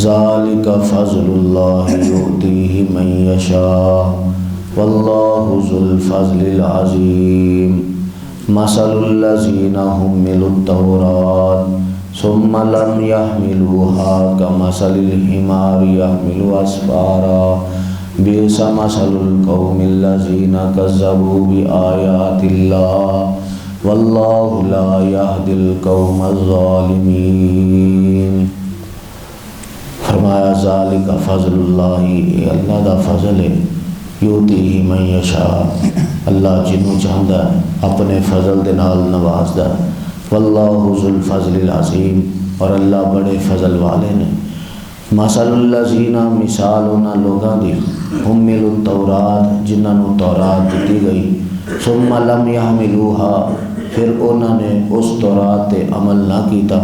ذالک فضل اللہ یؤتیہ من یشاء واللہ ذو الفضل العظیم مثل الذین حملوا التوراة ثم لم يحملوها كمثل الحمار يحمل أسفارا بئس مثل القوم الذين كذبوا بآيات الله والله لا يهدي القوم الظالمين۔ فرمایا ذالک فضل اللہ، یہ اللہ دا فضل ہے، یؤتیہ من یشاء، اللہ جنوں چاہندا ہے اپنے فضل دے نال نوازدا ہے، واللہ ذو الفضل العظیم، اور اللہ بڑے فضل والے نے۔ مثل الذین، مثال انہاں لوگاں دی، حملوا التورات، جنہاں نوں تورات دتی گئی، ثم لم یحملوها، پھر انہاں نے اس تورات تے عمل نہ کیتا،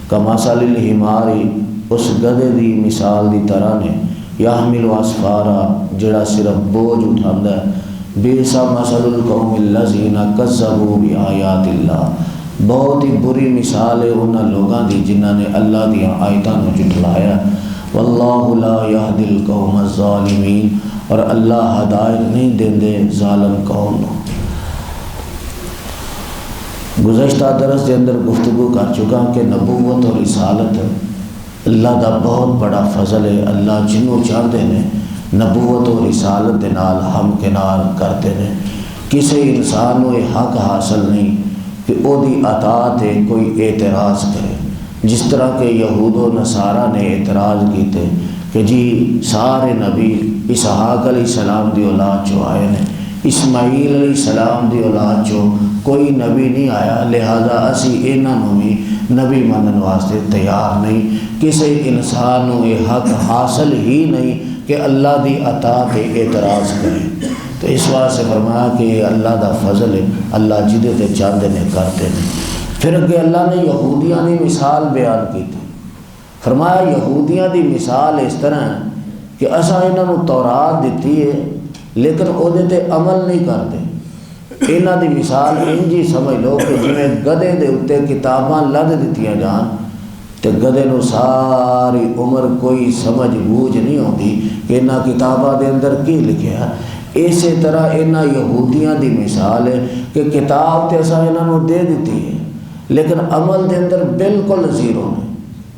کمثل الحمار، اس گدھے دی مثال دی طرح نے، یحمل اسفارا، جڑا صرف بوجھ اٹھاندا ہے، بئس مثل القوم الذین کذبوا بآیات اللہ، بہت ہی بری مثال ہے انہاں لوگاں دی جنہاں نے اللہ دی آیتاں نوں جھٹلایا، واللہ لا یہدی القوم الظالمین، اور اللہ ہدایت نہیں دیندے ظالم قوم نوں۔ گزشتہ درس کے اندر گفتگو کر چکا کہ نبوت اور رسالت اللہ دا بہت بڑا فضل ہے، اللہ جنوں چاہتے ہیں نبوت اور رسالت دے نال ہم کنار کرتے ہیں، کسی انسان نوں یہ حق حاصل نہیں کہ او دی اطاعت ہے کوئی اعتراض کرے، جس طرح کہ یہود و نصارہ نے اعتراض کیتے کہ جی سارے نبی اسحاق علیہ السلام دی اولاد چو آئے نے، اسماعیل علیہ السلام دی اولاد چو کوئی نبی نہیں آیا، لہذا اسی انہاں نوں بھی نبی منن واسطے تیار نہیں، کسی انسان نوں یہ حق حاصل ہی نہیں کہ اللہ دی اطاعت اعتراض کرے۔ تو اس واسطے فرمایا کہ یہ اللہ دا فضل ہے، اللہ جدے تے چاہتے ہیں کرتے ہیں۔ پھر اگے اللہ نے یہودیاں دی مثال بیان کی تھی، فرمایا یہودیاں دی مثال اس طرح ہے کہ اساں انہاں نوں تورات دتی ہے لیکن او دے تے عمل نہیں کرتے۔ انہاں دی مثال انجی سمجھ لو کہ جویں گدھے دے اُتے کتاباں لد دتیاں جان تے گدھے نوں ساری عمر کوئی سمجھ بوجھ نہیں ہوندی کہ انہاں کتاباں دے اندر کی لکھیا ہے، اسی طرح انہاں یہودیاں دی مثال ہے کہ کتاب تے اساں انہاں نوں دے دتی ہے لیکن عمل دے اندر بالکل زیرو ہے،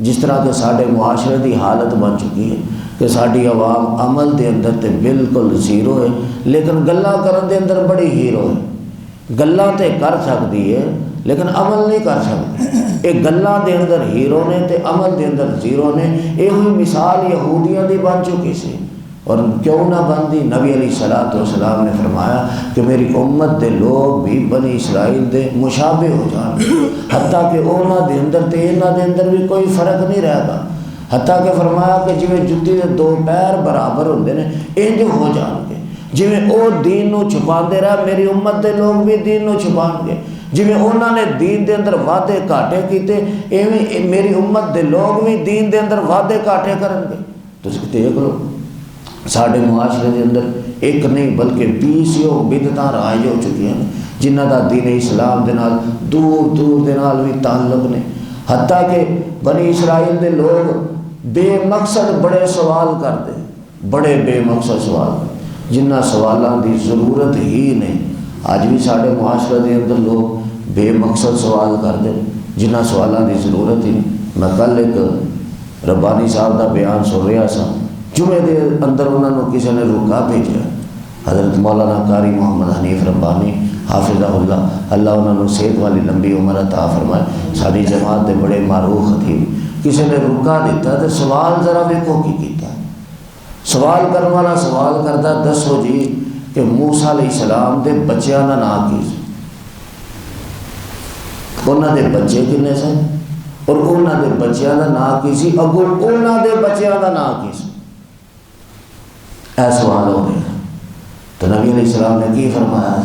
جس طرح کہ ساڈے معاشرے دی حالت بن چکی ہے کہ ساڈی عوام عمل دے اندر تے بالکل زیرو ہے لیکن گلاں کرن دے اندر بڑی ہیرو ہے، گلاں تے کر سکتی ہے لیکن عمل نہیں کر سکتی، ایک گلاں دے اندر ہیرو نے تے عمل دے اندر زیرو نے۔ یہ ہوئی مثال یہودیاں دی بن چکی سی، اور کیوں نہ بندی، نبی علیہ السلام نے فرمایا کہ میری امت دے لوگ بھی بنی اسرائیل دے مشابہ ہو جان، حتیٰ کہ اونا دے اندر تے اینا دے اندر بھی کوئی فرق نہیں رہے گا، حتیٰ کہ فرمایا کہ جویں جتی دے دو پیر برابر ہوندے نے انج ہو جان گے، جویں او دین نو چھپاندے رہے میری امت دے لوگ بھی دین نو چھپان گے، جویں انہاں نے دین دے اندر وعدے گھاٹے کیتے ایویں میری امت دے لوگ بھی دین دے اندر وعدے گھاٹے کرن گے۔ تو دیکھ لو ساڈے معاشرے دے اندر ایک نہیں بلکہ 20 بدعتاں رائج ہو چکی ہیں جنہاں دا دین اسلام دے نال دور دور دے نال بھی تعلق نے، حتیٰ کہ بنی اسرائیل دے لوگ بے مقصد بڑے سوال کرتے، بڑے بے مقصد سوال جنہاں سوالاں دی ضرورت ہی نہیں۔ آج بھی ساڈے معاشرے دے اندر لوگ بے مقصد سوال کرتے جنہاں سوالاں دی ضرورت ہی نہیں۔ میں کل ایک ربانی صاحب دا بیان سن رہا سا، جمعے دے اندر انہوں نے کسی نے روکا بھیجا، حضرت مولانا قاری محمد حنیف ربانی حافظہ اللہ، اللہ انہوں نے صحت والی لمبی عمر عطا فرمائے، ساری جماعت دے بڑے معروف خطیب، کسی نے روکا دیتا تو سوال ذرا ویکھو کی کیتا، سوال کرنے والا سوال کرتا دسو جی کہ موسیٰ علیہ السلام دے بچیاں دا نام کی سی، انہوں دے بچے کنے سے اور انہوں دے بچیاں دا نام کی سی، اگو انہوں دے بچیاں دا نام کی سی، اے سوال ہو گیا۔ تو نبی علیہ السلام نے کی فرمایا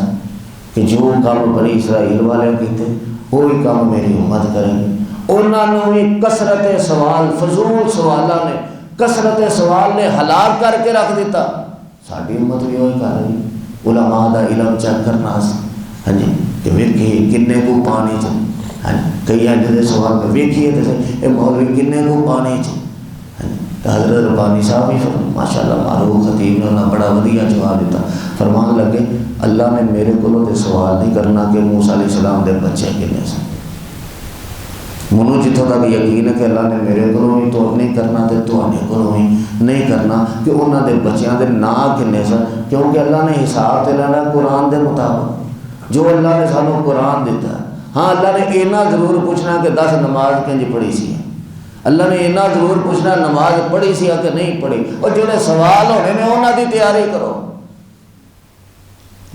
کہ جو کام بنی اسرائیل والے کیتے وہی کام میری امت کریں گے۔ انہوں نے بھی کثرت سوال، فضول سوالہ نے، کثرت سوال نے ہلاک کر کے رکھ دیتا، ساری امت بھی وہی کر رہی۔ علماء دا علم چیک کرنا سی، ہاں جی، کہ ویکھیے کنے کو پانی چ، ہاں جی، کئی ایسے سوال پہ ویکھیے تو اے مولوی کنے کو پانی چ، حضرت ربانی صاحب بھی ماشاء اللہ معروف خطیب نے انہیں بڑا ودیا جواب دیتا، فرمان لگے اللہ نے میرے کو سوال نہیں کرنا کہ موسیٰ علیہ السلام دے بچے کنے سن، منو جتوں تک یقین ہے کہ اللہ نے میرے کو بھی تو نہیں کرنا تے تواڈے کو بھی نہیں کرنا کہ انہاں دے بچیاں دے نا کنے سن، کیونکہ اللہ نے حساب تے لینا قرآن دے مطابق جو اللہ نے سانو قرآن دیتا ہے۔ ہاں اللہ نے اینا ضرور پوچھنا کہ 10 نماز کنج پڑھی سی، اللہ نے اینا ضرور پوچھنا نماز پڑھی سی کہ نہیں پڑھی، اور جڑے سوال ہونے نے انہاں دی تیاری کرو،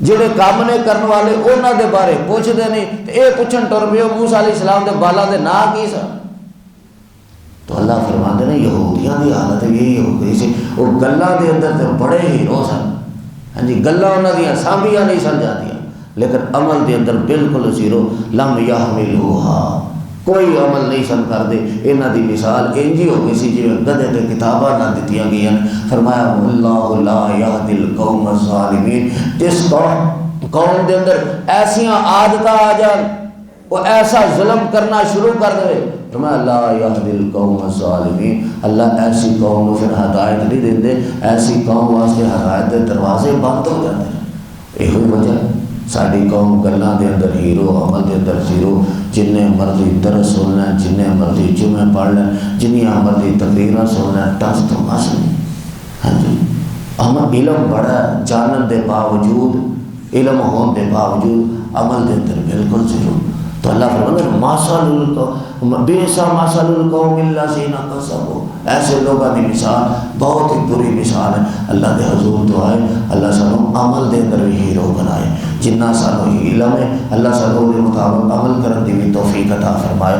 جڑے کام نے کرن والے انہاں دے بارے پوچھ دے نہیں تے اے پوچھن ٹر پیو موسیٰ علیہ السلام دے بالاں دے نا کی سن۔ تو اللہ فرماندے نے یہودیاں دی حالت یہی ہو گئی سی، وہ گلاں دے اندر تے بڑے ہیرو سن، ہاں جی گلاں انہاں دیاں سانبیاں نہیں سن جاندیاں، لیکن عمل دے اندر بالکل زیرو، لم یحملوها، کوئی عمل نہیں سن کر دے۔ انہاں دی مثال انجی ہو گئی سی جی گدھے تے کتاباں نہ دتیاں گئیاں، فرمایا اللہ لا یہدی القوم الظالمین، جس قوم دے اندر ایسیاں عادتاں آ جان وہ ایسا ظلم کرنا شروع کر دے، فرمایا لا یہدی القوم الظالمین، اللہ ایسی قوم کو پھر ہدایت نہیں دیندے، ایسی قوم واسطے ہدایت دے دروازے بند ہو جاتے ہیں۔ یہی وجہ ساری قوم گلاں دے اندر ہیرو، عمل دے اندر زیرو، جنہیں مرضی درس سن لیں، جنہیں مرضی جمعے پڑھ لیں، جنہیں مرضی تقریراں سن لیں، ٹس تو مس نہیں۔ ہاں جی عمل علم بڑا ہے، جانن دے باوجود، علم ہون دے باوجود عمل دے اندر بالکل زیرو۔ تو اللہ فرماتا ہے ماسل القوم بیسا ماسل القوم الذین کذبوا، ایسے لوگوں کی مثال بہت ہی بری مثال ہے۔ اللہ دے حضور دعا ہے اللہ سانو عمل دے اندر بھی ہیرو بنائے، جنہ سانو علم ہے اللہ سانو دے مطابق عمل کرن دی بھی توفیق عطا فرمائے۔